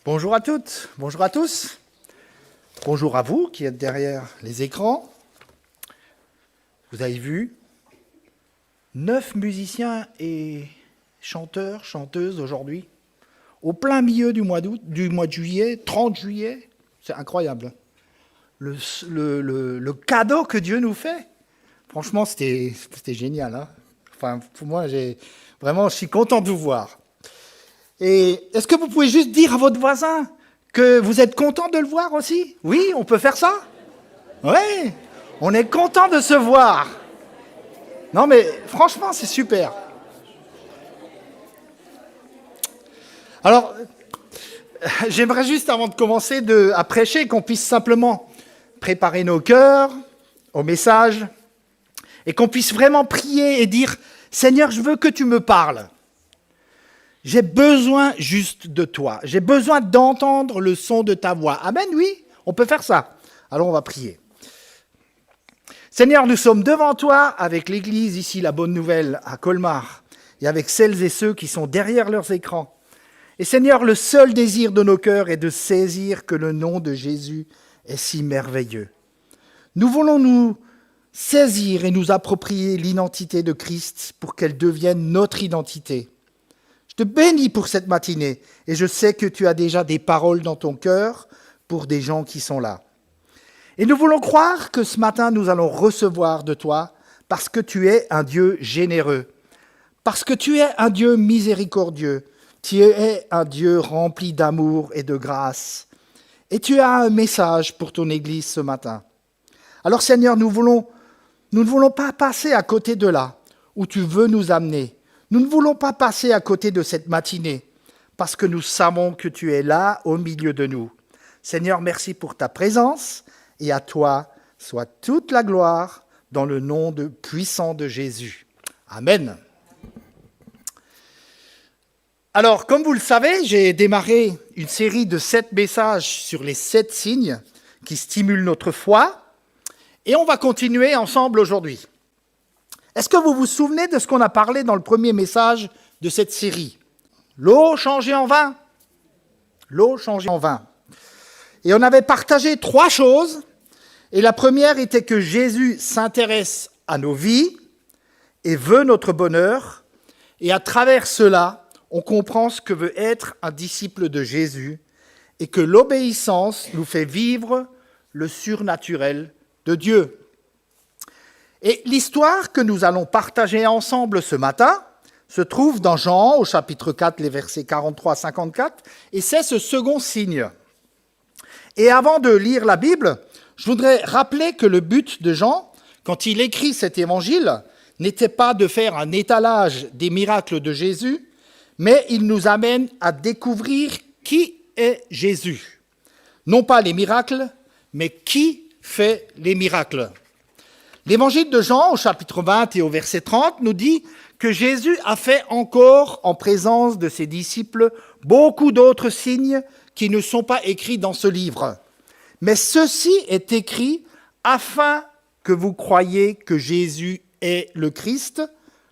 Bonjour à toutes, bonjour à tous. Bonjour à vous qui êtes derrière les écrans. Vous avez vu, 9 musiciens et chanteurs, chanteuses aujourd'hui, au plein milieu du mois d'août, du mois de juillet, 30 juillet. C'est incroyable. Le cadeau que Dieu nous fait. Franchement, c'était génial. Hein. Enfin, pour moi, je suis content de vous voir. Et est-ce que vous pouvez juste dire à votre voisin que vous êtes content de le voir aussi? Oui, on peut faire ça? Oui, on est content de se voir. Non mais franchement, c'est super. Alors, j'aimerais juste, avant de commencer à prêcher, qu'on puisse simplement préparer nos cœurs au message et qu'on puisse vraiment prier et dire « Seigneur, je veux que tu me parles. J'ai besoin juste de toi. J'ai besoin d'entendre le son de ta voix. » Amen, oui, on peut faire ça. Alors on va prier. Seigneur, nous sommes devant toi avec l'Église, ici, la Bonne Nouvelle, à Colmar, et avec celles et ceux qui sont derrière leurs écrans. Et Seigneur, le seul désir de nos cœurs est de saisir que le nom de Jésus est si merveilleux. Nous voulons nous saisir et nous approprier l'identité de Christ pour qu'elle devienne notre identité. Je te bénis pour cette matinée et je sais que tu as déjà des paroles dans ton cœur pour des gens qui sont là. Et nous voulons croire que ce matin, nous allons recevoir de toi parce que tu es un Dieu généreux, parce que tu es un Dieu miséricordieux, tu es un Dieu rempli d'amour et de grâce. Et tu as un message pour ton Église ce matin. Alors Seigneur, nous ne voulons pas passer à côté de là où tu veux nous amener. Nous ne voulons pas passer à côté de cette matinée parce que nous savons que tu es là au milieu de nous. Seigneur, merci pour ta présence et à toi soit toute la gloire dans le nom puissant de Jésus. Amen. Alors, comme vous le savez, j'ai démarré une série de 7 messages sur les 7 signes qui stimulent notre foi et on va continuer ensemble aujourd'hui. Est-ce que vous vous souvenez de ce qu'on a parlé dans le premier message de cette série? L'eau changée en vin. L'eau changée en vin. Et on avait partagé 3 choses. Et la première était que Jésus s'intéresse à nos vies et veut notre bonheur. Et à travers cela, on comprend ce que veut être un disciple de Jésus et que l'obéissance nous fait vivre le surnaturel de Dieu. Et l'histoire que nous allons partager ensemble ce matin se trouve dans Jean, au chapitre 4, les versets 43-54, et c'est ce second signe. Et avant de lire la Bible, je voudrais rappeler que le but de Jean, quand il écrit cet évangile, n'était pas de faire un étalage des miracles de Jésus, mais il nous amène à découvrir qui est Jésus. Non pas les miracles, mais qui fait les miracles. L'évangile de Jean, au chapitre 20 et au verset 30, nous dit que Jésus a fait encore, en présence de ses disciples, beaucoup d'autres signes qui ne sont pas écrits dans ce livre. Mais ceci est écrit afin que vous croyiez que Jésus est le Christ,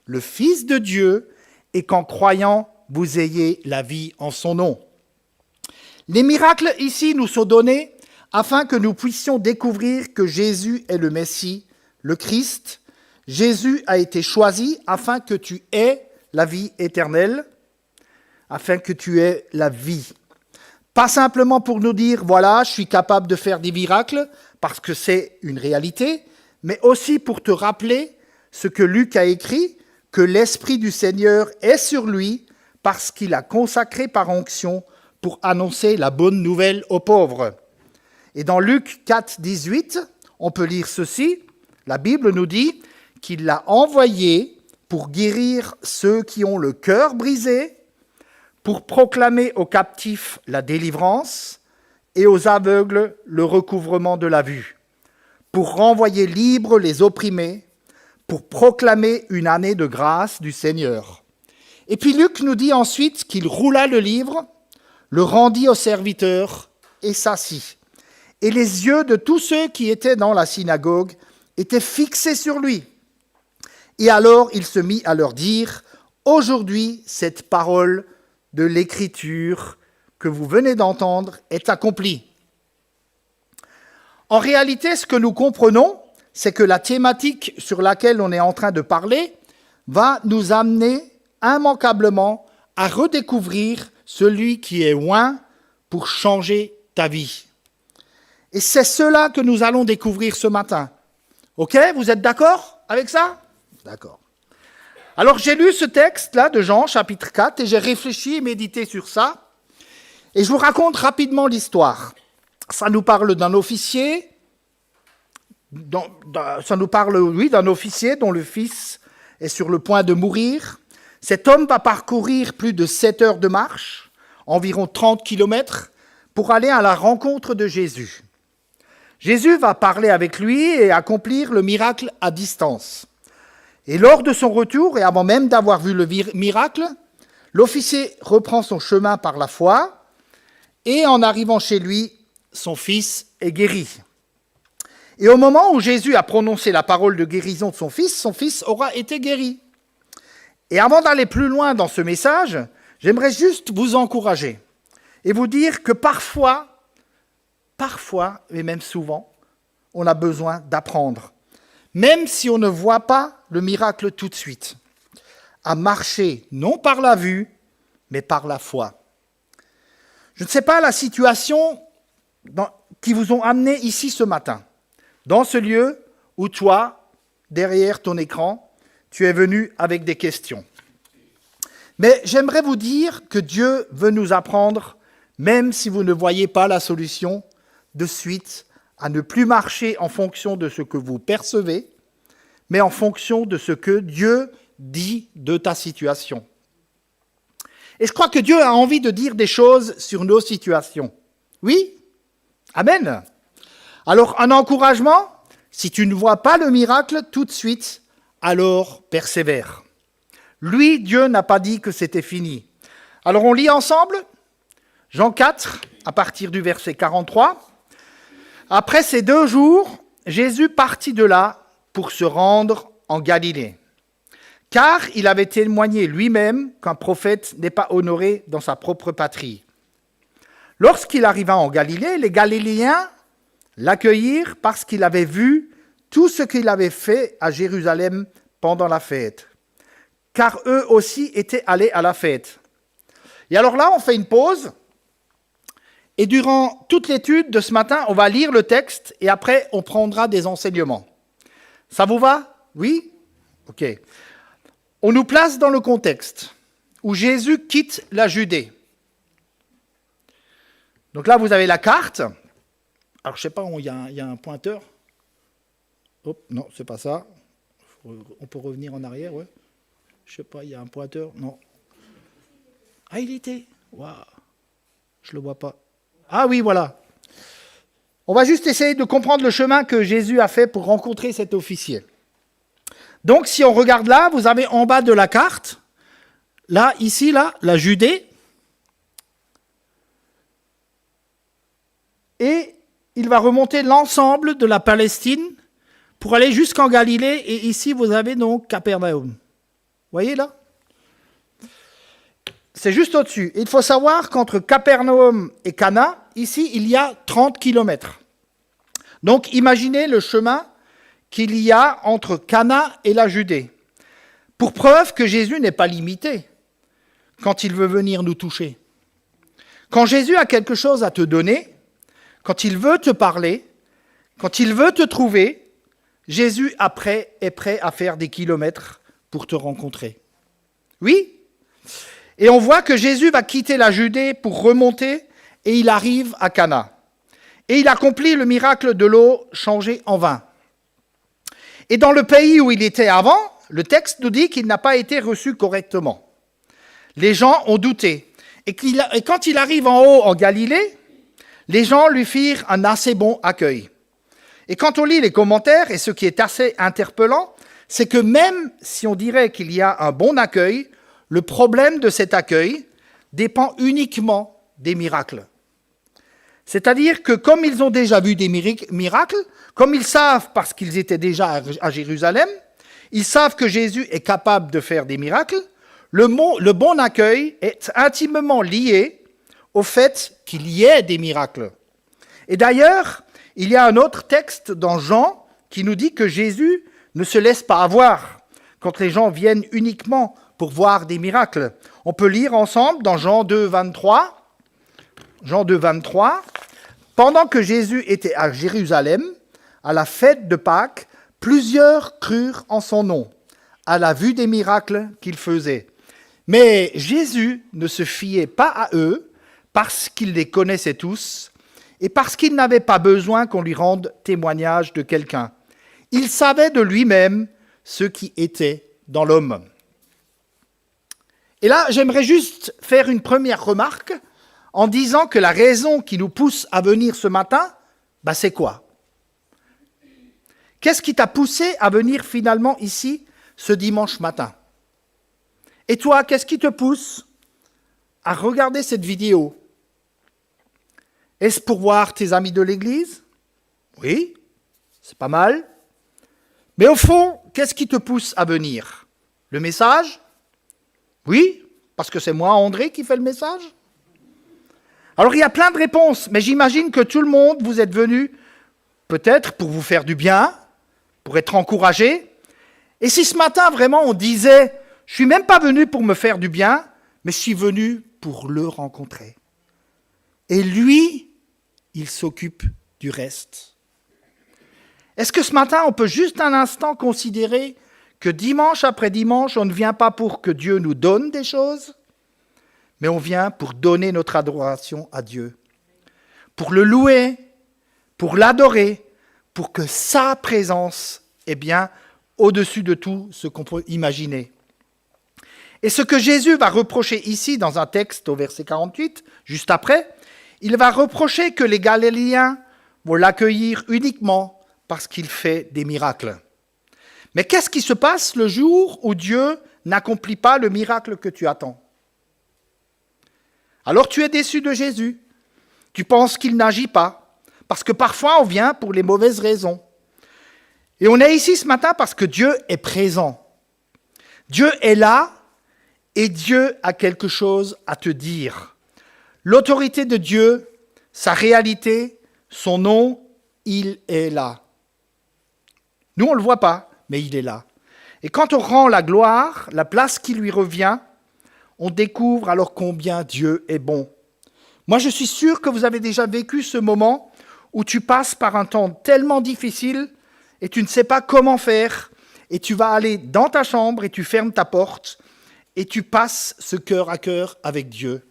le Fils de Dieu, et qu'en croyant, vous ayez la vie en son nom. Les miracles ici nous sont donnés afin que nous puissions découvrir que Jésus est le Messie, le Christ. Jésus a été choisi afin que tu aies la vie éternelle, afin que tu aies la vie. Pas simplement pour nous dire, voilà, je suis capable de faire des miracles, parce que c'est une réalité, mais aussi pour te rappeler ce que Luc a écrit, que l'Esprit du Seigneur est sur lui, parce qu'il a consacré par onction pour annoncer la bonne nouvelle aux pauvres. Et dans Luc 4, 18, on peut lire ceci. La Bible nous dit qu'il l'a envoyé pour guérir ceux qui ont le cœur brisé, pour proclamer aux captifs la délivrance et aux aveugles le recouvrement de la vue, pour renvoyer libres les opprimés, pour proclamer une année de grâce du Seigneur. Et puis Luc nous dit ensuite qu'il roula le livre, le rendit au serviteur et s'assit. Et les yeux de tous ceux qui étaient dans la synagogue étaient fixés sur lui. Et alors il se mit à leur dire « Aujourd'hui, cette parole de l'Écriture que vous venez d'entendre est accompli. En réalité, ce que nous comprenons, c'est que la thématique sur laquelle on est en train de parler va nous amener immanquablement à redécouvrir celui qui est loin pour changer ta vie. Et c'est cela que nous allons découvrir ce matin. Ok, vous êtes d'accord avec ça? D'accord. Alors j'ai lu ce texte-là de Jean, chapitre 4, et j'ai réfléchi et médité sur ça. Et je vous raconte rapidement l'histoire. Ça nous parle d'un officier, d'un officier dont le fils est sur le point de mourir. Cet homme va parcourir plus de 7 heures de marche, environ 30 kilomètres, pour aller à la rencontre de Jésus. Jésus va parler avec lui et accomplir le miracle à distance. Et lors de son retour, et avant même d'avoir vu le miracle, l'officier reprend son chemin par la foi, et en arrivant chez lui, son fils est guéri. Et au moment où Jésus a prononcé la parole de guérison de son fils aura été guéri. Et avant d'aller plus loin dans ce message, j'aimerais juste vous encourager et vous dire que parfois, et même souvent, on a besoin d'apprendre, même si on ne voit pas le miracle tout de suite, à marcher non par la vue, mais par la foi. Je ne sais pas la situation qui vous ont amené ici ce matin, dans ce lieu où toi, derrière ton écran, tu es venu avec des questions. Mais j'aimerais vous dire que Dieu veut nous apprendre, même si vous ne voyez pas la solution, de suite, à ne plus marcher en fonction de ce que vous percevez, mais en fonction de ce que Dieu dit de ta situation. Et je crois que Dieu a envie de dire des choses sur nos situations. Oui? Amen. Alors, un encouragement, si tu ne vois pas le miracle tout de suite, alors persévère. Lui, Dieu n'a pas dit que c'était fini. Alors, on lit ensemble Jean 4, à partir du verset 43. Après ces 2 jours, Jésus partit de là pour se rendre en Galilée. Car il avait témoigné lui-même qu'un prophète n'est pas honoré dans sa propre patrie. Lorsqu'il arriva en Galilée, les Galiléens l'accueillirent parce qu'il avait vu tout ce qu'il avait fait à Jérusalem pendant la fête. Car eux aussi étaient allés à la fête. Et alors là, on fait une pause. Et durant toute l'étude de ce matin, on va lire le texte et après, on prendra des enseignements. Ça vous va? Oui? Ok. On nous place dans le contexte où Jésus quitte la Judée. Donc là, vous avez la carte. Alors, je ne sais pas, il y a un pointeur. Hop, non, c'est pas ça. On peut revenir en arrière, ouais. Je ne sais pas, il y a un pointeur. Non. Ah, il était. Waouh. Je ne le vois pas. Ah oui, voilà. On va juste essayer de comprendre le chemin que Jésus a fait pour rencontrer cet officier. Donc, si on regarde là, vous avez en bas de la carte, là, ici, là, la Judée. Et il va remonter l'ensemble de la Palestine pour aller jusqu'en Galilée. Et ici, vous avez donc Capernaum. Vous voyez là? C'est juste au-dessus. Il faut savoir qu'entre Capernaum et Cana, ici, il y a 30 kilomètres. Donc, imaginez le chemin qu'il y a entre Cana et la Judée. Pour preuve que Jésus n'est pas limité quand il veut venir nous toucher. Quand Jésus a quelque chose à te donner, quand il veut te parler, quand il veut te trouver, Jésus est prêt à faire des kilomètres pour te rencontrer. Oui? Et on voit que Jésus va quitter la Judée pour remonter et il arrive à Cana. Et il accomplit le miracle de l'eau changée en vin. Et dans le pays où il était avant, le texte nous dit qu'il n'a pas été reçu correctement. Les gens ont douté. Et quand il arrive en haut en Galilée, les gens lui firent un assez bon accueil. Et quand on lit les commentaires, et ce qui est assez interpellant, c'est que même si on dirait qu'il y a un bon accueil, le problème de cet accueil dépend uniquement des miracles. C'est-à-dire que comme ils ont déjà vu des miracles, comme ils savent parce qu'ils étaient déjà à Jérusalem, ils savent que Jésus est capable de faire des miracles, le bon accueil est intimement lié au fait qu'il y ait des miracles. Et d'ailleurs, il y a un autre texte dans Jean qui nous dit que Jésus ne se laisse pas avoir quand les gens viennent uniquement pour voir des miracles. On peut lire ensemble dans Jean 2, 23. Jean 2, 23. Pendant que Jésus était à Jérusalem, à la fête de Pâques, plusieurs crurent en son nom, à la vue des miracles qu'il faisait. Mais Jésus ne se fiait pas à eux, parce qu'il les connaissait tous, et parce qu'il n'avait pas besoin qu'on lui rende témoignage de quelqu'un. Il savait de lui-même ce qui était dans l'homme. Et là, j'aimerais juste faire une première remarque en disant que la raison qui nous pousse à venir ce matin, c'est quoi? Qu'est-ce qui t'a poussé à venir finalement ici ce dimanche matin? Et toi, qu'est-ce qui te pousse à regarder cette vidéo? Est-ce pour voir tes amis de l'église? Oui, c'est pas mal. Mais au fond, qu'est-ce qui te pousse à venir? Le message? Oui, parce que c'est moi, André, qui fait le message. Alors il y a plein de réponses, mais j'imagine que tout le monde, vous êtes venu peut-être pour vous faire du bien, pour être encouragé. Et si ce matin, vraiment, on disait, je ne suis même pas venu pour me faire du bien, mais je suis venu pour le rencontrer. Et lui, il s'occupe du reste. Est-ce que ce matin, on peut juste un instant considérer que dimanche après dimanche, on ne vient pas pour que Dieu nous donne des choses, mais on vient pour donner notre adoration à Dieu, pour le louer, pour l'adorer, pour que sa présence est bien au-dessus de tout ce qu'on peut imaginer. Et ce que Jésus va reprocher ici dans un texte au verset 48, juste après, il va reprocher que les Galiléens vont l'accueillir uniquement parce qu'il fait des miracles. Mais qu'est-ce qui se passe le jour où Dieu n'accomplit pas le miracle que tu attends? Alors tu es déçu de Jésus. Tu penses qu'il n'agit pas. Parce que parfois on vient pour les mauvaises raisons. Et on est ici ce matin parce que Dieu est présent. Dieu est là et Dieu a quelque chose à te dire. L'autorité de Dieu, sa réalité, son nom, il est là. Nous, on ne le voit pas, mais il est là. Et quand on rend la gloire, la place qui lui revient, on découvre alors combien Dieu est bon. Moi, je suis sûr que vous avez déjà vécu ce moment où tu passes par un temps tellement difficile et tu ne sais pas comment faire, et tu vas aller dans ta chambre et tu fermes ta porte et tu passes ce cœur à cœur avec Dieu.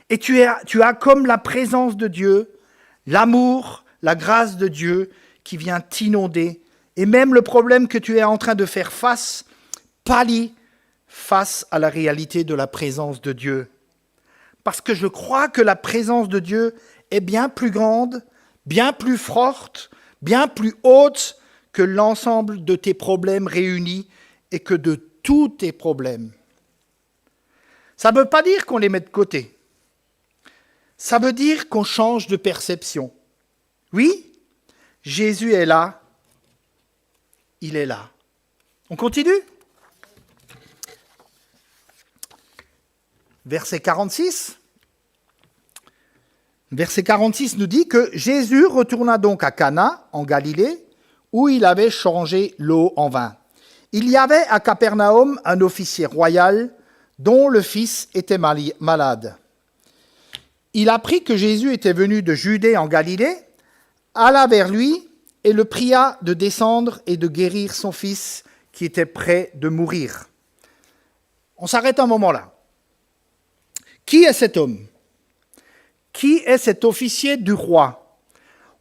Et tu as comme la présence de Dieu, l'amour, la grâce de Dieu qui vient t'inonder. Et même le problème que tu es en train de faire face, pallie face à la réalité de la présence de Dieu. Parce que je crois que la présence de Dieu est bien plus grande, bien plus forte, bien plus haute que l'ensemble de tes problèmes réunis et que de tous tes problèmes. Ça ne veut pas dire qu'on les met de côté. Ça veut dire qu'on change de perception. Oui, Jésus est là. Il est là. On continue ? Verset 46. Verset 46 nous dit que Jésus retourna donc à Cana, en Galilée, où il avait changé l'eau en vin. Il y avait à Capernaum un officier royal dont le fils était malade. Il apprit que Jésus était venu de Judée en Galilée, alla vers lui et le pria de descendre et de guérir son fils qui était près de mourir. On s'arrête un moment là. Qui est cet homme ? Qui est cet officier du roi ?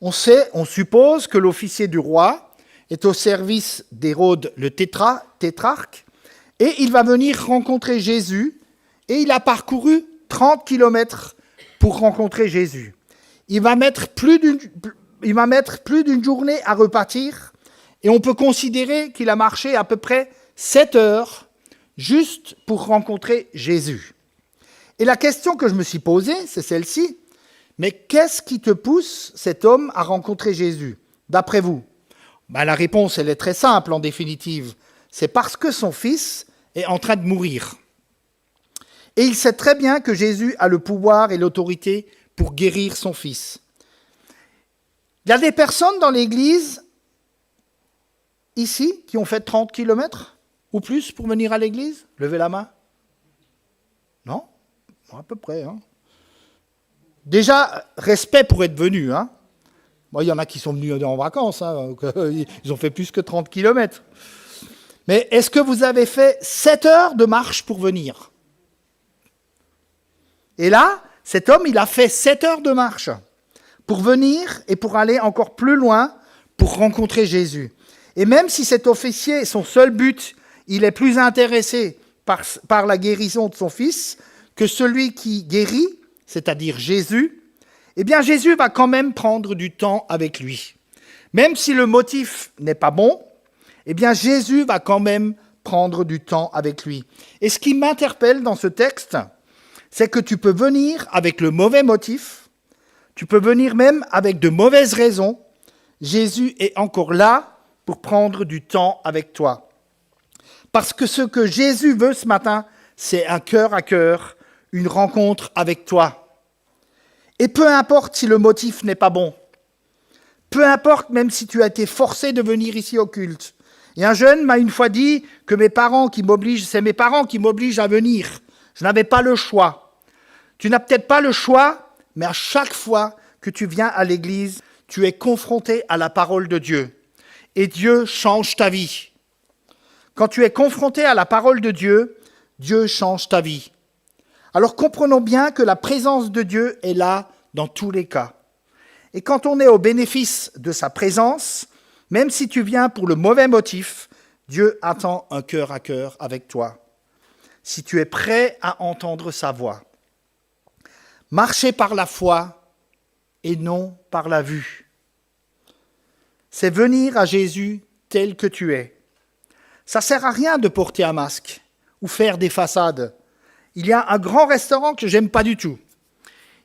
On suppose que l'officier du roi est au service d'Hérode le tétrarque, et il va venir rencontrer Jésus, et il a parcouru 30 kilomètres pour rencontrer Jésus. Il va mettre plus d'une journée à repartir, et on peut considérer qu'il a marché à peu près 7 heures juste pour rencontrer Jésus. Et la question que je me suis posée, c'est celle-ci. Mais qu'est-ce qui te pousse, cet homme, à rencontrer Jésus, d'après vous ? La réponse, elle est très simple en définitive. C'est parce que son fils est en train de mourir. Et il sait très bien que Jésus a le pouvoir et l'autorité pour guérir son fils. Il y a des personnes dans l'église, ici, qui ont fait 30 kilomètres ou plus pour venir à l'église. Levez la main. Non? À peu près. Hein. Déjà, respect pour être venu. Hein. Bon, il y en a qui sont venus en vacances. Hein, donc, ils ont fait plus que 30 kilomètres. Mais est-ce que vous avez fait 7 heures de marche pour venir? Et là, cet homme, il a fait 7 heures de marche pour venir et pour aller encore plus loin pour rencontrer Jésus. Et même si cet officier, son seul but, il est plus intéressé par la guérison de son fils que celui qui guérit, c'est-à-dire Jésus, eh bien Jésus va quand même prendre du temps avec lui. Même si le motif n'est pas bon, eh bien Jésus va quand même prendre du temps avec lui. Et ce qui m'interpelle dans ce texte, c'est que tu peux venir avec le mauvais motif, tu peux venir même avec de mauvaises raisons. Jésus est encore là pour prendre du temps avec toi. Parce que ce que Jésus veut ce matin, c'est un cœur à cœur, une rencontre avec toi. Et peu importe si le motif n'est pas bon, peu importe même si tu as été forcé de venir ici au culte. Et un jeune m'a une fois dit que c'est mes parents qui m'obligent à venir. Je n'avais pas le choix. Tu n'as peut-être pas le choix, mais à chaque fois que tu viens à l'église, tu es confronté à la parole de Dieu. Et Dieu change ta vie. Quand tu es confronté à la parole de Dieu, Dieu change ta vie. Alors comprenons bien que la présence de Dieu est là dans tous les cas. Et quand on est au bénéfice de sa présence, même si tu viens pour le mauvais motif, Dieu attend un cœur à cœur avec toi. Si tu es prêt à entendre sa voix. Marcher par la foi et non par la vue. C'est venir à Jésus tel que tu es. Ça ne sert à rien de porter un masque ou faire des façades. Il y a un grand restaurant que je n'aime pas du tout.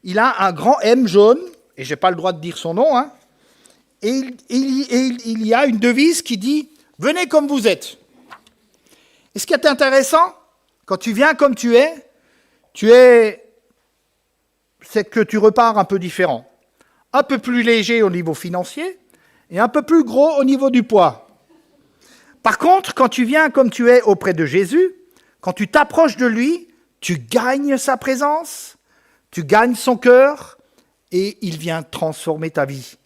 Il a un grand M jaune, et je n'ai pas le droit de dire son nom, hein, et il y a une devise qui dit « Venez comme vous êtes ». Et ce qui est intéressant, quand tu viens comme tu es, c'est que tu repars un peu différent. Un peu plus léger au niveau financier et un peu plus gros au niveau du poids. Par contre, quand tu viens comme tu es auprès de Jésus, quand tu t'approches de lui, tu gagnes sa présence, tu gagnes son cœur et il vient transformer ta vie.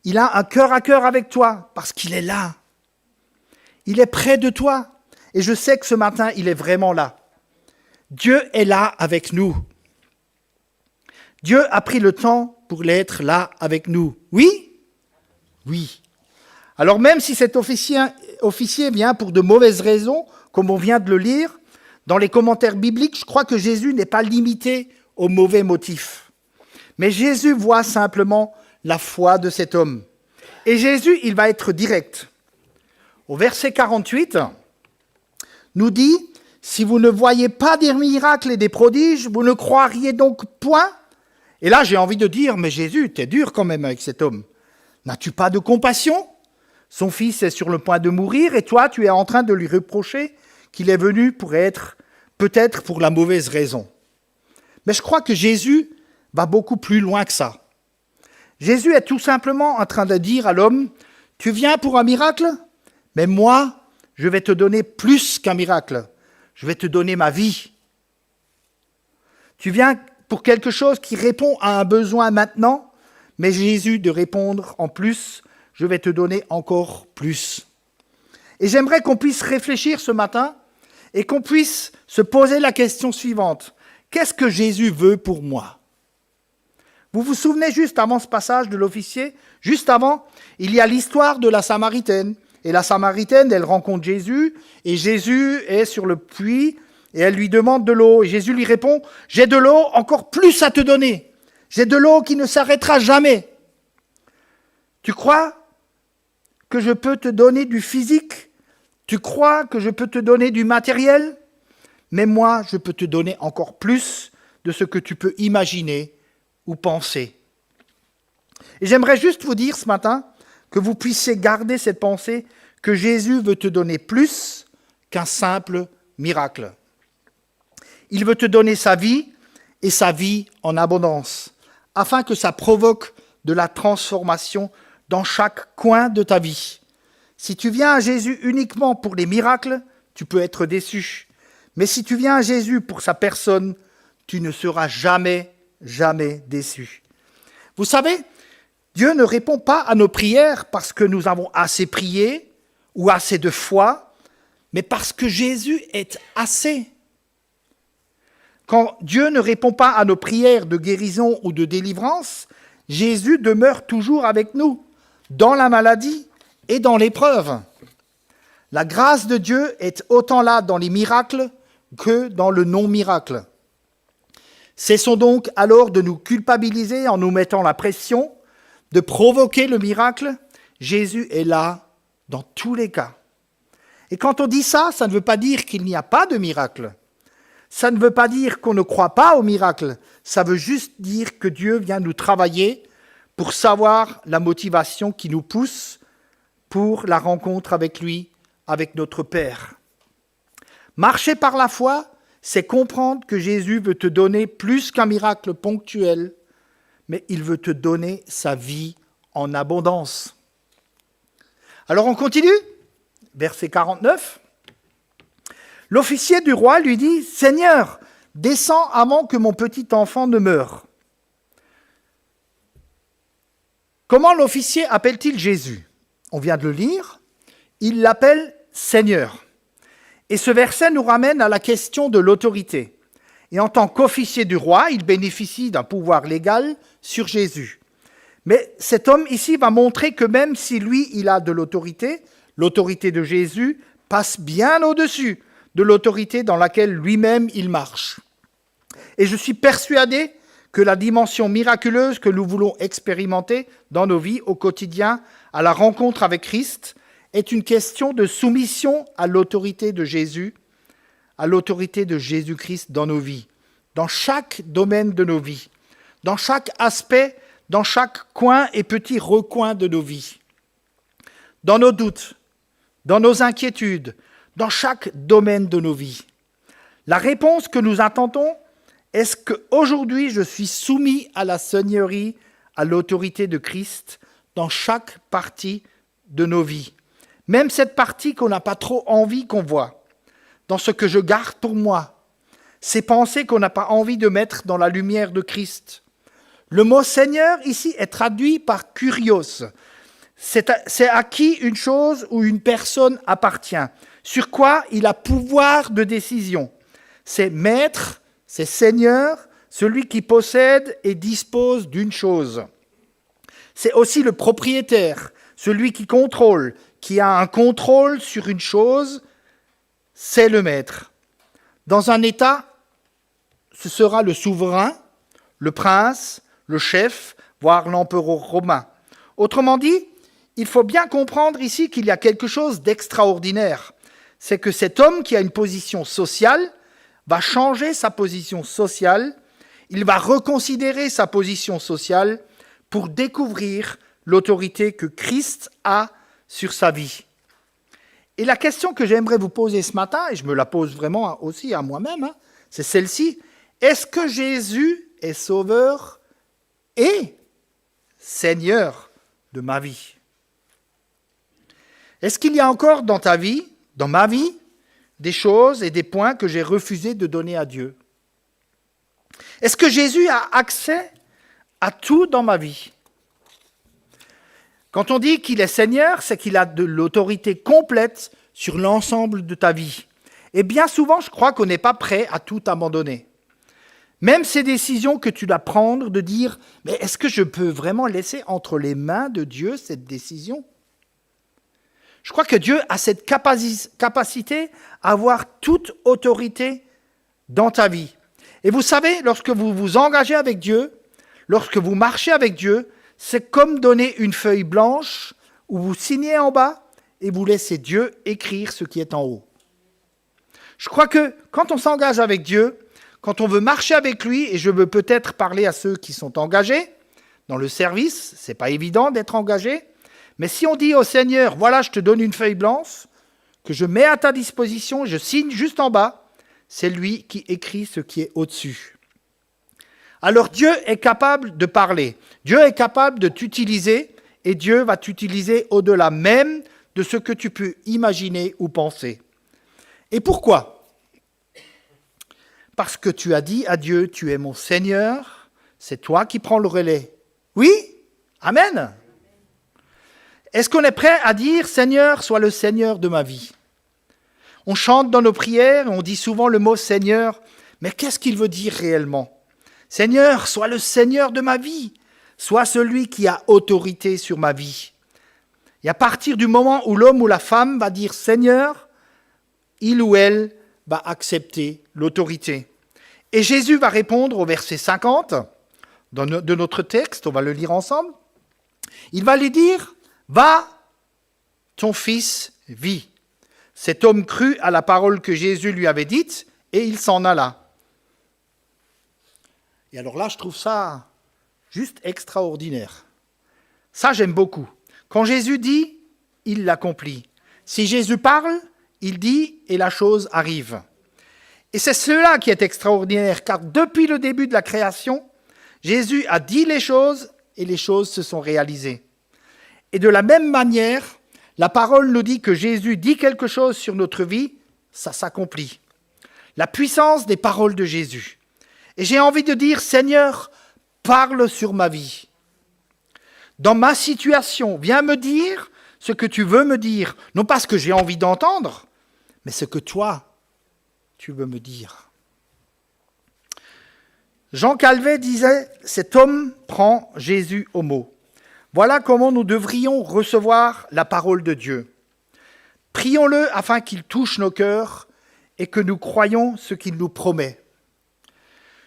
Il a un cœur à cœur avec toi parce qu'il est là. Il est près de toi. Et je sais que ce matin, il est vraiment là. Dieu est là avec nous. Dieu a pris le temps pour l'être là avec nous. Oui? Oui. Alors même si cet officier vient pour de mauvaises raisons, comme on vient de le lire, dans les commentaires bibliques, je crois que Jésus n'est pas limité aux mauvais motifs. Mais Jésus voit simplement la foi de cet homme. Et Jésus, il va être direct. Au verset 48, nous dit, « Si vous ne voyez pas des miracles et des prodiges, vous ne croiriez donc point ?» Et là, j'ai envie de dire, mais Jésus, t'es dur quand même avec cet homme. N'as-tu pas de compassion? Son fils est sur le point de mourir et toi, tu es en train de lui reprocher qu'il est venu peut-être pour la mauvaise raison. Mais je crois que Jésus va beaucoup plus loin que ça. Jésus est tout simplement en train de dire à l'homme, tu viens pour un miracle, mais moi, je vais te donner plus qu'un miracle. Je vais te donner ma vie. Tu viens pour quelque chose qui répond à un besoin maintenant, mais Jésus de répondre en plus, je vais te donner encore plus. Et j'aimerais qu'on puisse réfléchir ce matin et qu'on puisse se poser la question suivante. Qu'est-ce que Jésus veut pour moi? Vous vous souvenez juste avant ce passage de l'officier, juste avant, il y a l'histoire de la Samaritaine. Et la Samaritaine, elle rencontre Jésus, et Jésus est sur le puits, et elle lui demande de l'eau. Et Jésus lui répond, « J'ai de l'eau encore plus à te donner. J'ai de l'eau qui ne s'arrêtera jamais. Tu crois que je peux te donner du physique? Tu crois que je peux te donner du matériel? Mais moi, je peux te donner encore plus de ce que tu peux imaginer ou penser. » Et j'aimerais juste vous dire ce matin que vous puissiez garder cette pensée que Jésus veut te donner plus qu'un simple miracle. Il veut te donner sa vie et sa vie en abondance, afin que ça provoque de la transformation dans chaque coin de ta vie. Si tu viens à Jésus uniquement pour les miracles, tu peux être déçu. Mais si tu viens à Jésus pour sa personne, tu ne seras jamais, jamais déçu. Vous savez, Dieu ne répond pas à nos prières parce que nous avons assez prié ou assez de foi, mais parce que Jésus est assez. Quand Dieu ne répond pas à nos prières de guérison ou de délivrance, Jésus demeure toujours avec nous, dans la maladie et dans l'épreuve. La grâce de Dieu est autant là dans les miracles que dans le non-miracle. Cessons donc alors de nous culpabiliser en nous mettant la pression, de provoquer le miracle. Jésus est là dans tous les cas. Et quand on dit ça, ça ne veut pas dire qu'il n'y a pas de miracle. Ça ne veut pas dire qu'on ne croit pas au miracle. Ça veut juste dire que Dieu vient nous travailler pour savoir la motivation qui nous pousse pour la rencontre avec lui, avec notre Père. Marcher par la foi, c'est comprendre que Jésus veut te donner plus qu'un miracle ponctuel, mais il veut te donner sa vie en abondance. Alors on continue, verset 49. L'officier du roi lui dit « Seigneur, descends avant que mon petit enfant ne meure. » Comment l'officier appelle-t-il Jésus ? On vient de le lire, il l'appelle Seigneur. Et ce verset nous ramène à la question de l'autorité. Et en tant qu'officier du roi, il bénéficie d'un pouvoir légal sur Jésus. Mais cet homme ici va montrer que même si lui, il a de l'autorité de Jésus passe bien au-dessus de l'autorité dans laquelle lui-même il marche. Et je suis persuadé que la dimension miraculeuse que nous voulons expérimenter dans nos vies au quotidien, à la rencontre avec Christ, est une question de soumission à l'autorité de Jésus, à l'autorité de Jésus-Christ dans nos vies, dans chaque domaine de nos vies, dans chaque aspect, dans chaque coin et petit recoin de nos vies, dans nos doutes, dans nos inquiétudes, dans chaque domaine de nos vies. La réponse que nous attendons, est-ce qu'aujourd'hui je suis soumis à la seigneurie, à l'autorité de Christ dans chaque partie de nos vies? Même cette partie qu'on n'a pas trop envie qu'on voit, dans ce que je garde pour moi, ces pensées qu'on n'a pas envie de mettre dans la lumière de Christ. Le mot Seigneur ici est traduit par kurios. C'est à qui une chose ou une personne appartient, sur quoi il a pouvoir de décision. C'est maître, c'est Seigneur, celui qui possède et dispose d'une chose. C'est aussi le propriétaire, celui qui contrôle, qui a un contrôle sur une chose, c'est le maître. Dans un État, ce sera le souverain, le prince, le chef, voire l'empereur romain. Autrement dit, il faut bien comprendre ici qu'il y a quelque chose d'extraordinaire. C'est que cet homme qui a une position sociale va changer sa position sociale, il va reconsidérer sa position sociale pour découvrir l'autorité que Christ a sur sa vie. Et la question que j'aimerais vous poser ce matin, et je me la pose vraiment aussi à moi-même, c'est celle-ci. Est-ce que Jésus est sauveur et Seigneur de ma vie? Est-ce qu'il y a encore dans ta vie, dans ma vie, des choses et des points que j'ai refusé de donner à Dieu? Est-ce que Jésus a accès à tout dans ma vie? Quand on dit qu'il est Seigneur, c'est qu'il a de l'autorité complète sur l'ensemble de ta vie. Et bien souvent, je crois qu'on n'est pas prêt à tout abandonner. Même ces décisions que tu dois prendre, de dire « Mais est-ce que je peux vraiment laisser entre les mains de Dieu cette décision ?» Je crois que Dieu a cette capacité à avoir toute autorité dans ta vie. Et vous savez, lorsque vous vous engagez avec Dieu, lorsque vous marchez avec Dieu, c'est comme donner une feuille blanche où vous signez en bas et vous laissez Dieu écrire ce qui est en haut. Je crois que quand on s'engage avec Dieu, quand on veut marcher avec lui, et je veux peut-être parler à ceux qui sont engagés dans le service, c'est pas évident d'être engagé, mais si on dit au Seigneur, voilà, je te donne une feuille blanche, que je mets à ta disposition, je signe juste en bas, c'est lui qui écrit ce qui est au-dessus. Alors Dieu est capable de parler, Dieu est capable de t'utiliser et Dieu va t'utiliser au-delà même de ce que tu peux imaginer ou penser. Et pourquoi ? Parce que tu as dit à Dieu, tu es mon Seigneur, c'est toi qui prends le relais. Oui ? Amen. Est-ce qu'on est prêt à dire, Seigneur, sois le Seigneur de ma vie ? On chante dans nos prières et on dit souvent le mot Seigneur, mais qu'est-ce qu'il veut dire réellement ? Seigneur, sois le Seigneur de ma vie, sois celui qui a autorité sur ma vie. Et à partir du moment où l'homme ou la femme va dire Seigneur, il ou elle va accepter l'autorité. Et Jésus va répondre au verset 50 de notre texte, on va le lire ensemble. Il va lui dire, va, ton fils vit. Cet homme crut à la parole que Jésus lui avait dite et il s'en alla. Et alors là, je trouve ça juste extraordinaire. Ça, j'aime beaucoup. Quand Jésus dit, il l'accomplit. Si Jésus parle, il dit et la chose arrive. Et c'est cela qui est extraordinaire, car depuis le début de la création, Jésus a dit les choses et les choses se sont réalisées. Et de la même manière, la parole nous dit que Jésus dit quelque chose sur notre vie, ça s'accomplit. La puissance des paroles de Jésus. Et j'ai envie de dire, Seigneur, parle sur ma vie. Dans ma situation, viens me dire ce que tu veux me dire. Non pas ce que j'ai envie d'entendre, mais ce que toi, tu veux me dire. Jean Calvet disait, cet homme prend Jésus au mot. Voilà comment nous devrions recevoir la parole de Dieu. Prions-le afin qu'il touche nos cœurs et que nous croyions ce qu'il nous promet.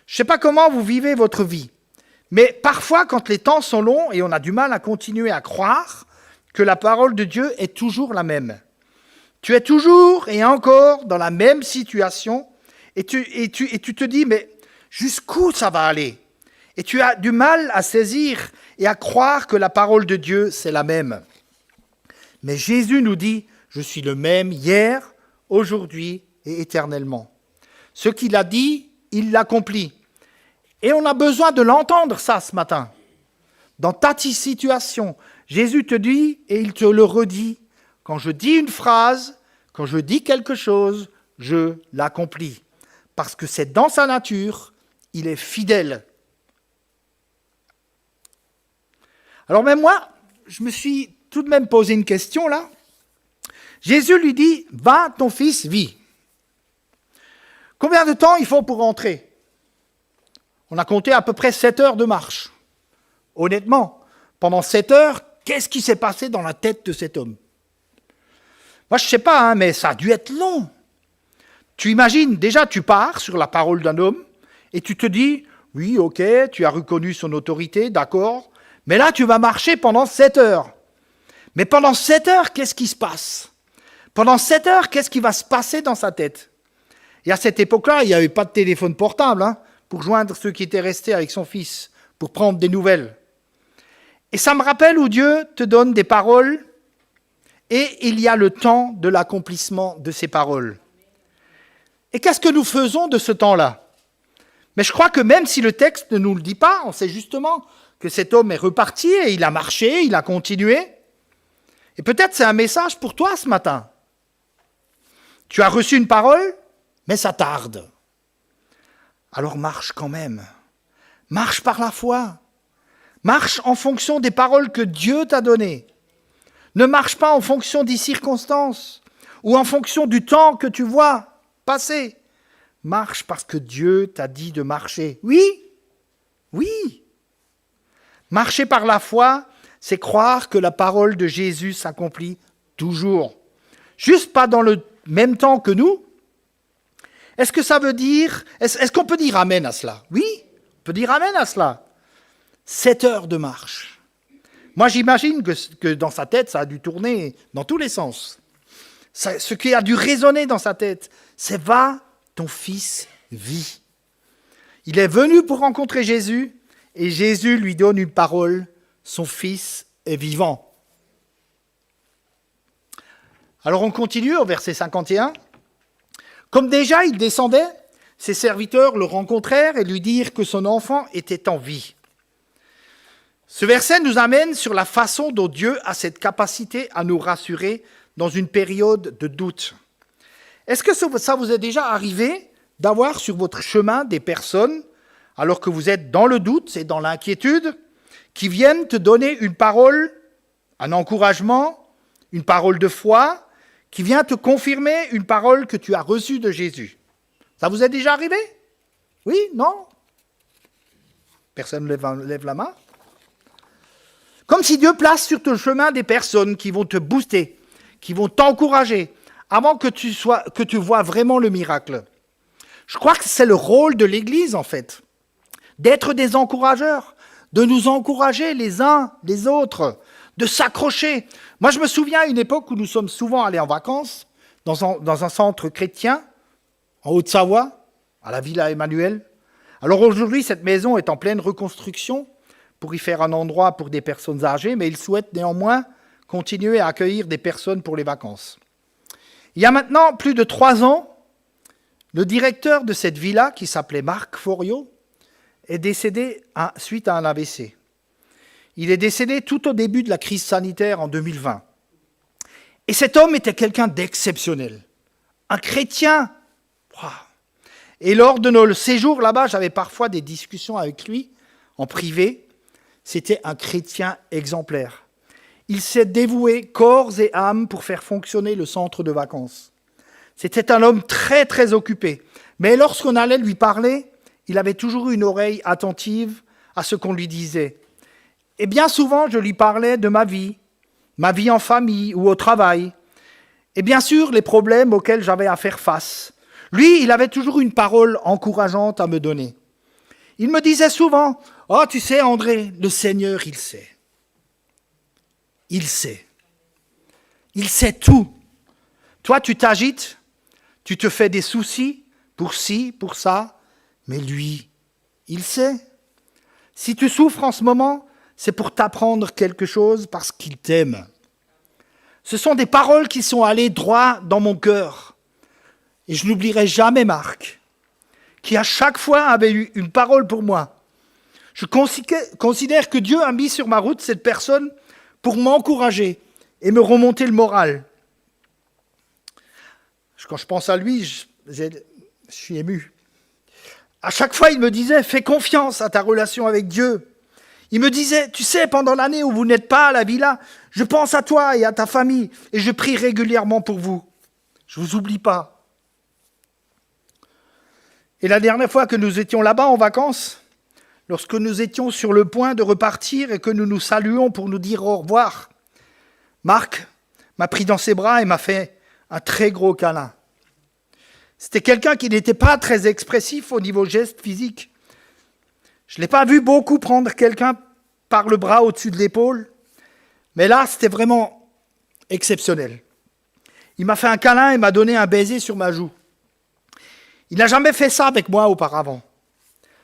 Je ne sais pas comment vous vivez votre vie, mais parfois quand les temps sont longs et on a du mal à continuer à croire que la parole de Dieu est toujours la même. Tu es toujours et encore dans la même situation et tu te dis, mais jusqu'où ça va aller ? Et tu as du mal à saisir et à croire que la parole de Dieu, c'est la même. Mais Jésus nous dit, je suis le même hier, aujourd'hui et éternellement. Ce qu'il a dit, il l'accomplit. Et on a besoin de l'entendre ça ce matin. Dans ta situation, Jésus te dit et il te le redit. Quand je dis une phrase, quand je dis quelque chose, je l'accomplis. Parce que c'est dans sa nature, il est fidèle. Alors même moi, je me suis tout de même posé une question là. Jésus lui dit, va, ton fils vit. Combien de temps il faut pour rentrer ? On a compté à peu près 7 heures de marche. Honnêtement, pendant 7 heures, qu'est-ce qui s'est passé dans la tête de cet homme ? Moi, je ne sais pas, mais ça a dû être long. Tu imagines, déjà, tu pars sur la parole d'un homme et tu te dis, oui, ok, tu as reconnu son autorité, d'accord, mais là, tu vas marcher pendant 7 heures. Mais pendant 7 heures, qu'est-ce qui se passe ? Pendant 7 heures, qu'est-ce qui va se passer dans sa tête ? Et à cette époque-là, il n'y avait pas de téléphone portable, pour joindre ceux qui étaient restés avec son fils, pour prendre des nouvelles. Et ça me rappelle où Dieu te donne des paroles et il y a le temps de l'accomplissement de ces paroles. Et qu'est-ce que nous faisons de ce temps-là ? Mais je crois que même si le texte ne nous le dit pas, on sait justement que cet homme est reparti et il a marché, il a continué. Et peut-être c'est un message pour toi ce matin. Tu as reçu une parole, mais ça tarde. Alors marche quand même. Marche par la foi. Marche en fonction des paroles que Dieu t'a données. Ne marche pas en fonction des circonstances ou en fonction du temps que tu vois passer. Marche parce que Dieu t'a dit de marcher. Oui, oui. Marcher par la foi, c'est croire que la parole de Jésus s'accomplit toujours. Juste pas dans le même temps que nous. Est-ce que ça veut dire... Est-ce qu'on peut dire amen à cela ? Oui, on peut dire amen à cela. 7 heures de marche. Moi, j'imagine que dans sa tête, ça a dû tourner dans tous les sens. Ce qui a dû résonner dans sa tête, c'est « Va, ton fils vit ». Il est venu pour rencontrer Jésus et Jésus lui donne une parole, son fils est vivant. Alors on continue au verset 51. Comme déjà il descendait, ses serviteurs le rencontrèrent et lui dirent que son enfant était en vie. Ce verset nous amène sur la façon dont Dieu a cette capacité à nous rassurer dans une période de doute. Est-ce que ça vous est déjà arrivé d'avoir sur votre chemin des personnes, alors que vous êtes dans le doute et dans l'inquiétude, qui viennent te donner une parole, un encouragement, une parole de foi, qui vient te confirmer une parole que tu as reçue de Jésus? Ça vous est déjà arrivé? Oui? Non? Personne ne lève la main? Comme si Dieu place sur ton chemin des personnes qui vont te booster, qui vont t'encourager, avant que tu vois vraiment le miracle. Je crois que c'est le rôle de l'Église, en fait, d'être des encourageurs, de nous encourager les uns les autres, de s'accrocher. Moi, je me souviens à une époque où nous sommes souvent allés en vacances dans un centre chrétien, en Haute-Savoie, à la Villa Emmanuel. Alors aujourd'hui, cette maison est en pleine reconstruction pour y faire un endroit pour des personnes âgées, mais ils souhaitent néanmoins continuer à accueillir des personnes pour les vacances. Il y a maintenant plus de 3 ans, le directeur de cette villa, qui s'appelait Marc Foriot, est décédé suite à un AVC. Il est décédé tout au début de la crise sanitaire en 2020. Et cet homme était quelqu'un d'exceptionnel, un chrétien. Wow. Et lors de nos séjours là-bas, j'avais parfois des discussions avec lui en privé. C'était un chrétien exemplaire. Il s'est dévoué corps et âme pour faire fonctionner le centre de vacances. C'était un homme très, très occupé. Mais lorsqu'on allait lui parler, il avait toujours une oreille attentive à ce qu'on lui disait. Et bien souvent, je lui parlais de ma vie en famille ou au travail. Et bien sûr, les problèmes auxquels j'avais à faire face. Lui, il avait toujours une parole encourageante à me donner. Il me disait souvent, « Oh, tu sais, André, le Seigneur, il sait. Il sait. Il sait tout. Toi, tu t'agites, tu te fais des soucis pour ci, pour ça, mais lui, il sait. Si tu souffres en ce moment, c'est pour t'apprendre quelque chose parce qu'il t'aime. » Ce sont des paroles qui sont allées droit dans mon cœur. Et je n'oublierai jamais Marc, qui à chaque fois avait eu une parole pour moi. Je considère que Dieu a mis sur ma route cette personne pour m'encourager et me remonter le moral. Quand je pense à lui, je suis ému. À chaque fois, il me disait, fais confiance à ta relation avec Dieu. Il me disait, tu sais, pendant l'année où vous n'êtes pas à la villa, je pense à toi et à ta famille et je prie régulièrement pour vous. Je ne vous oublie pas. Et la dernière fois que nous étions là-bas en vacances, lorsque nous étions sur le point de repartir et que nous nous saluons pour nous dire au revoir, Marc m'a pris dans ses bras et m'a fait un très gros câlin. C'était quelqu'un qui n'était pas très expressif au niveau geste physique. Je ne l'ai pas vu beaucoup prendre quelqu'un par le bras au-dessus de l'épaule, mais là, c'était vraiment exceptionnel. Il m'a fait un câlin et m'a donné un baiser sur ma joue. Il n'a jamais fait ça avec moi auparavant.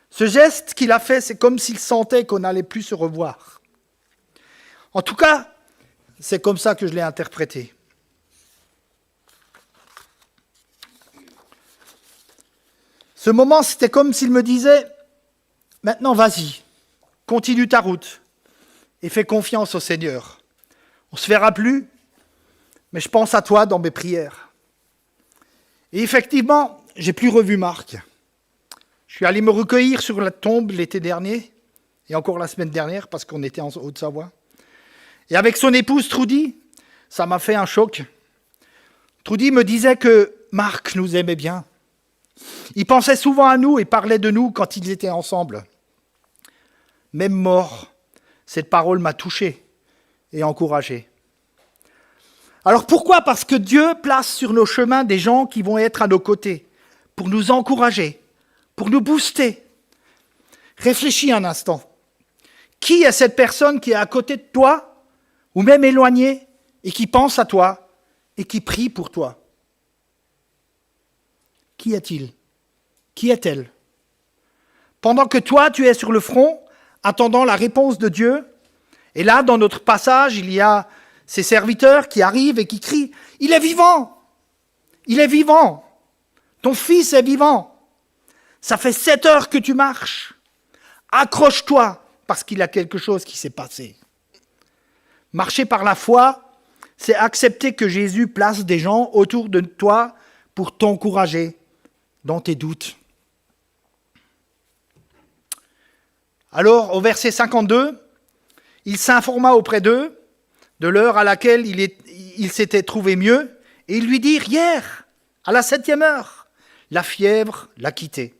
Ce geste qu'il a fait, c'est comme s'il sentait qu'on n'allait plus se revoir. En tout cas, c'est comme ça que je l'ai interprété. Ce moment, c'était comme s'il me disait « Maintenant, vas-y, continue ta route et fais confiance au Seigneur. On ne se verra plus, mais je pense à toi dans mes prières. » Et effectivement, j'ai plus revu Marc. Je suis allé me recueillir sur la tombe l'été dernier, et encore la semaine dernière, parce qu'on était en Haute-Savoie. Et avec son épouse Trudy, ça m'a fait un choc. Trudy me disait que Marc nous aimait bien. Il pensait souvent à nous et parlait de nous quand ils étaient ensemble. Même mort, cette parole m'a touché et encouragé. Alors pourquoi ? Parce que Dieu place sur nos chemins des gens qui vont être à nos côtés, pour nous encourager, pour nous booster. Réfléchis un instant. Qui est cette personne qui est à côté de toi, ou même éloignée, et qui pense à toi, et qui prie pour toi ? Qui est-il ? Qui est-elle ? Pendant que toi, tu es sur le front, attendant la réponse de Dieu, et là, dans notre passage, il y a ces serviteurs qui arrivent et qui crient « Il est vivant ! Il est vivant ! Ton fils est vivant. Ça fait 7 heures que tu marches. Accroche-toi parce qu'il y a quelque chose qui s'est passé. Marcher par la foi, c'est accepter que Jésus place des gens autour de toi pour t'encourager dans tes doutes. Alors, au verset 52, il s'informa auprès d'eux de l'heure à laquelle il s'était trouvé mieux, et ils lui dirent, hier, à la 7e heure, la fièvre l'a quitté.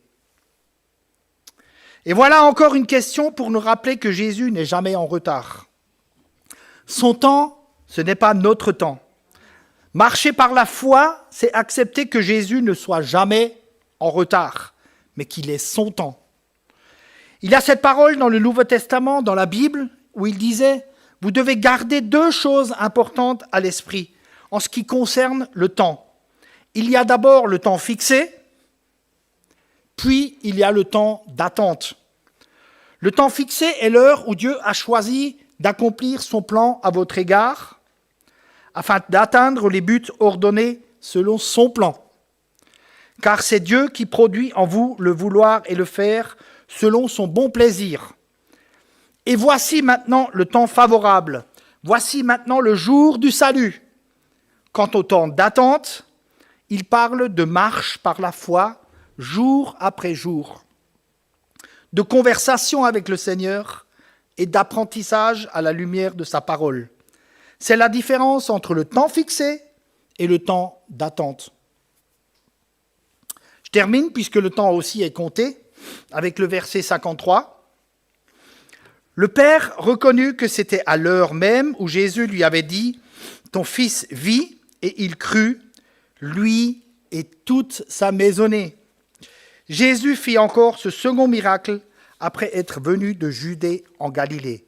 Et voilà encore une question pour nous rappeler que Jésus n'est jamais en retard. Son temps, ce n'est pas notre temps. Marcher par la foi, c'est accepter que Jésus ne soit jamais en retard, mais qu'il ait son temps. Il y a cette parole dans le Nouveau Testament, dans la Bible, où il disait « Vous devez garder 2 choses importantes à l'esprit en ce qui concerne le temps. Il y a d'abord le temps fixé, puis il y a le temps d'attente. Le temps fixé est l'heure où Dieu a choisi d'accomplir son plan à votre égard, afin d'atteindre les buts ordonnés selon son plan. Car c'est Dieu qui produit en vous le vouloir et le faire selon son bon plaisir. Et voici maintenant le temps favorable. Voici maintenant le jour du salut. Quant au temps d'attente, il parle de marche par la foi, jour après jour, de conversation avec le Seigneur et d'apprentissage à la lumière de sa parole. C'est la différence entre le temps fixé et le temps d'attente. Je termine, puisque le temps aussi est compté, avec le verset 53. Le Père reconnut que c'était à l'heure même où Jésus lui avait dit « Ton fils vit » et il crut, lui et toute sa maisonnée. Jésus fit encore ce second miracle après être venu de Judée en Galilée.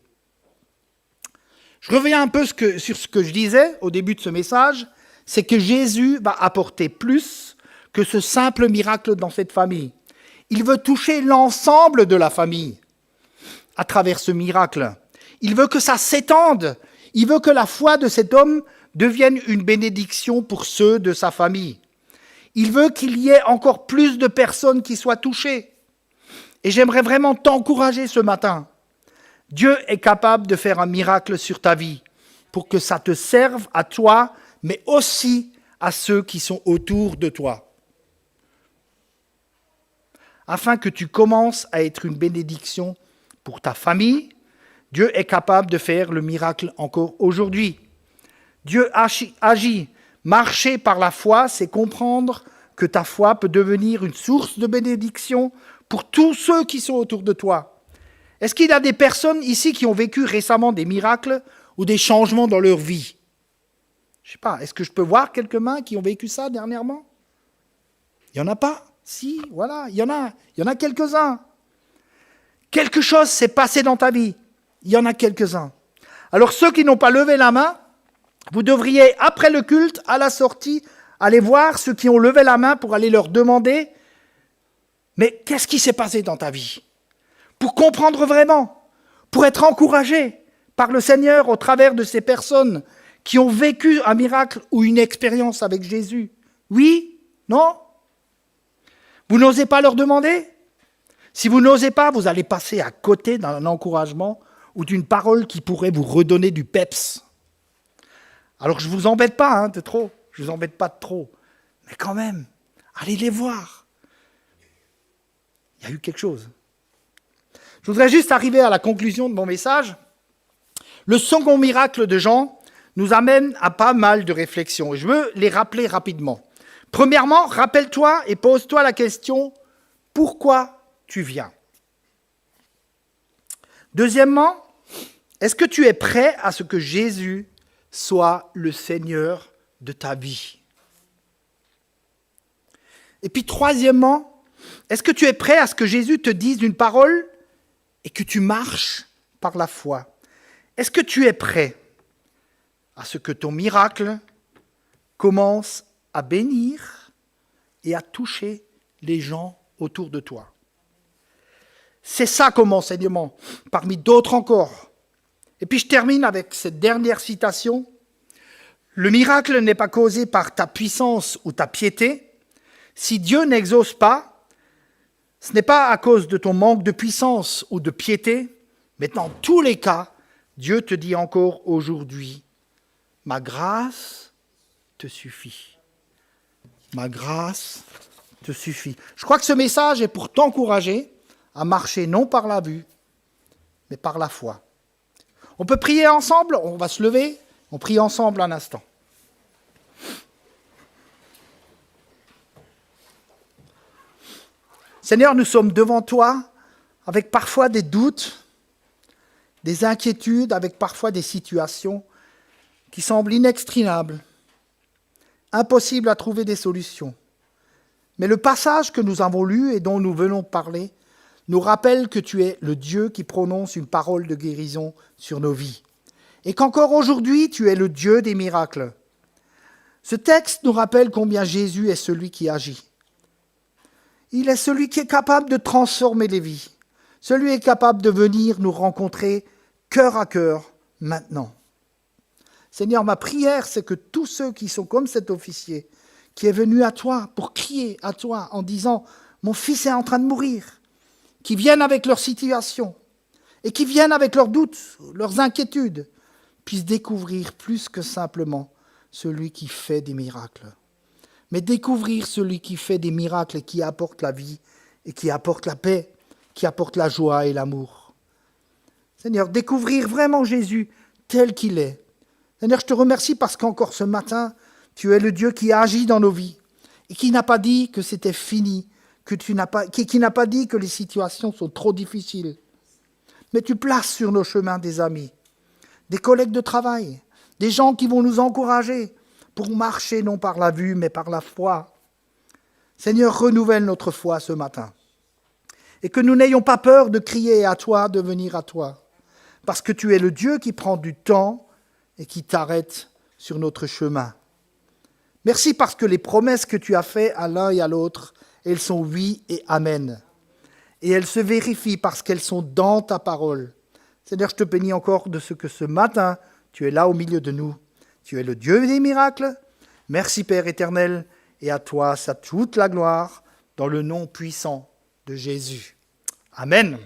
Je reviens un peu sur ce que je disais au début de ce message, c'est que Jésus va apporter plus que ce simple miracle dans cette famille. Il veut toucher l'ensemble de la famille à travers ce miracle. Il veut que ça s'étende. Il veut que la foi de cet homme devienne une bénédiction pour ceux de sa famille. Il veut qu'il y ait encore plus de personnes qui soient touchées. Et j'aimerais vraiment t'encourager ce matin. Dieu est capable de faire un miracle sur ta vie pour que ça te serve à toi, mais aussi à ceux qui sont autour de toi. Afin que tu commences à être une bénédiction pour ta famille, Dieu est capable de faire le miracle encore aujourd'hui. Dieu agit. Marcher par la foi, c'est comprendre que ta foi peut devenir une source de bénédiction pour tous ceux qui sont autour de toi. Est-ce qu'il y a des personnes ici qui ont vécu récemment des miracles ou des changements dans leur vie? Je ne sais pas, est-ce que je peux voir quelques mains qui ont vécu ça dernièrement? Il n'y en a pas? Si, voilà, il y en a quelques-uns. Quelque chose s'est passé dans ta vie. Il y en a quelques-uns. Alors ceux qui n'ont pas levé la main, vous devriez, après le culte, à la sortie, aller voir ceux qui ont levé la main pour aller leur demander « Mais qu'est-ce qui s'est passé dans ta vie ?» Pour comprendre vraiment, pour être encouragé par le Seigneur au travers de ces personnes qui ont vécu un miracle ou une expérience avec Jésus. Oui? Non? Vous n'osez pas leur demander? Si vous n'osez pas, vous allez passer à côté d'un encouragement ou d'une parole qui pourrait vous redonner du peps. Alors je ne vous embête pas de trop, je ne vous embête pas de trop, mais quand même, allez les voir. Il y a eu quelque chose. Je voudrais juste arriver à la conclusion de mon message. Le second miracle de Jean nous amène à pas mal de réflexions, et je veux les rappeler rapidement. Premièrement, rappelle-toi et pose-toi la question, pourquoi tu viens? Deuxièmement, est-ce que tu es prêt à ce que Jésus soit le Seigneur de ta vie? Et puis troisièmement, est-ce que tu es prêt à ce que Jésus te dise une parole et que tu marches par la foi? Est-ce que tu es prêt à ce que ton miracle commence à bénir et à toucher les gens autour de toi? C'est ça comme enseignement, parmi d'autres encore. Et puis je termine avec cette dernière citation. Le miracle n'est pas causé par ta puissance ou ta piété. Si Dieu n'exauce pas, ce n'est pas à cause de ton manque de puissance ou de piété, mais dans tous les cas, Dieu te dit encore aujourd'hui, ma grâce te suffit. Ma grâce te suffit. Je crois que ce message est pour t'encourager à marcher non par la vue, mais par la foi. On peut prier ensemble, on va se lever, on prie ensemble un instant. Seigneur, nous sommes devant toi avec parfois des doutes, des inquiétudes, avec parfois des situations qui semblent inextricables, impossibles à trouver des solutions. Mais le passage que nous avons lu et dont nous venons de parler nous rappelle que tu es le Dieu qui prononce une parole de guérison sur nos vies. Et qu'encore aujourd'hui, tu es le Dieu des miracles. Ce texte nous rappelle combien Jésus est celui qui agit. Il est celui qui est capable de transformer les vies. Celui qui est capable de venir nous rencontrer cœur à cœur maintenant. Seigneur, ma prière, c'est que tous ceux qui sont comme cet officier, qui est venu à toi pour crier à toi en disant « Mon fils est en train de mourir », qui viennent avec leur situation et qui viennent avec leurs doutes, leurs inquiétudes, puissent découvrir plus que simplement celui qui fait des miracles. Mais découvrir celui qui fait des miracles et qui apporte la vie et qui apporte la paix, qui apporte la joie et l'amour. Seigneur, découvrir vraiment Jésus tel qu'il est. Seigneur, je te remercie parce qu'encore ce matin, tu es le Dieu qui agit dans nos vies et qui n'a pas dit que c'était fini, qui n'a pas dit que les situations sont trop difficiles. Mais tu places sur nos chemins des amis, des collègues de travail, des gens qui vont nous encourager pour marcher non par la vue, mais par la foi. Seigneur, renouvelle notre foi ce matin. Et que nous n'ayons pas peur de crier à toi, de venir à toi. Parce que tu es le Dieu qui prend du temps et qui t'arrête sur notre chemin. Merci parce que les promesses que tu as faites à l'un et à l'autre, elles sont oui et amen. Et elles se vérifient parce qu'elles sont dans ta parole. Seigneur, je te bénis encore de ce que ce matin, tu es là au milieu de nous. Tu es le Dieu des miracles. Merci Père éternel, et à toi, ça toute la gloire, dans le nom puissant de Jésus. Amen.